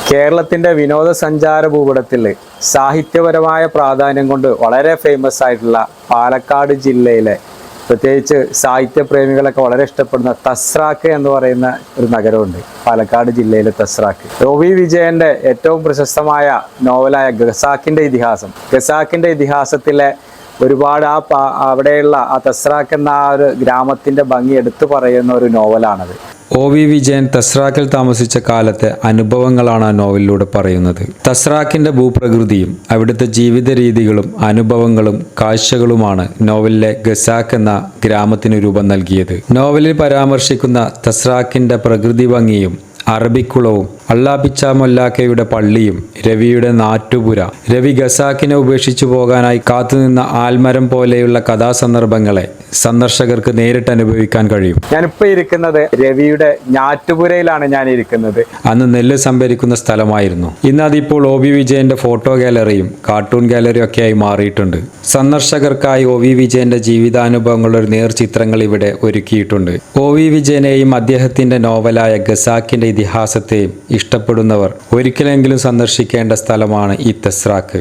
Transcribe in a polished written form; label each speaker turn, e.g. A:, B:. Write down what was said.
A: കേരളത്തിൻ്റെ വിനോദസഞ്ചാര ഭൂപടത്തിൽ സാഹിത്യപരമായ പ്രാധാന്യം കൊണ്ട് വളരെ ഫേമസ് ആയിട്ടുള്ള പാലക്കാട് ജില്ലയിലെ പ്രത്യേകിച്ച് സാഹിത്യപ്രേമികളൊക്കെ വളരെ ഇഷ്ടപ്പെടുന്ന തസ്രാക്ക് എന്ന് പറയുന്ന ഒരു നഗരമുണ്ട്. പാലക്കാട് ജില്ലയിലെ തസ്രാക്ക്. OV വിജയൻ്റെ ഏറ്റവും പ്രശസ്തമായ നോവലായ ഖസാക്കിൻ്റെ ഇതിഹാസത്തിലെ ഒരുപാട് അവിടെയുള്ള ആ തസ്രാക്ക് എന്ന ആ ഒരു ഗ്രാമത്തിൻ്റെ ഭംഗി എടുത്തു പറയുന്ന ഒരു നോവലാണത്.
B: OV വിജയൻ തസ്രാക്കിൽ താമസിച്ച കാലത്തെ അനുഭവങ്ങളാണ് ആ നോവലിലൂടെ പറയുന്നത്. തസ്രാക്കിന്റെ ഭൂപ്രകൃതിയും അവിടുത്തെ ജീവിത രീതികളും അനുഭവങ്ങളും കാഴ്ചകളുമാണ് നോവലിലെ ഖസാക്ക് എന്ന ഗ്രാമത്തിന് രൂപം നൽകിയത്. നോവലിൽ പരാമർശിക്കുന്ന തസ്രാക്കിന്റെ പ്രകൃതി ഭംഗിയും അറബിക്കുളവും അള്ളാപിച്ച മൊല്ലാക്കയുടെ പള്ളിയും രവിയുടെ നാട്ടുപുര, രവി ഖസാക്കിനെ ഉപേക്ഷിച്ചു പോകാനായി കാത്തുനിന്ന ആൽമരം പോലെയുള്ള കഥാസന്ദർഭങ്ങളെ സന്ദർശകർക്ക് നേരിട്ട് അനുഭവിക്കാൻ കഴിയും.
A: ഞാനിപ്പോൾ ഇരിക്കുന്നത് രവിയുടെ ഞാറ്റുപുരയിലാണ് ഞാൻ ഇരിക്കുന്നത്.
B: അന്ന് നെല്ല് സംഭരിക്കുന്ന സ്ഥലമായിരുന്നു. ഇന്ന് അതിപ്പോൾ OV വിജയന്റെ ഫോട്ടോ ഗാലറിയും കാർട്ടൂൺ ഗാലറിയും ഒക്കെയായി മാറിയിട്ടുണ്ട്. സന്ദർശകർക്കായി OV വിജയന്റെ ജീവിതാനുഭവങ്ങളുടെ ഒരു നേർചിത്രങ്ങൾ ഇവിടെ ഒരുക്കിയിട്ടുണ്ട്. OV വിജയനെയും അദ്ദേഹത്തിന്റെ നോവലായ ഖസാക്കിന്റെ ഇതിഹാസത്തെയും ഇഷ്ടപ്പെടുന്നവർ ഒരിക്കലെങ്കിലും സന്ദർശിക്കേണ്ട സ്ഥലമാണ് ഈ തസ്രാക്ക്.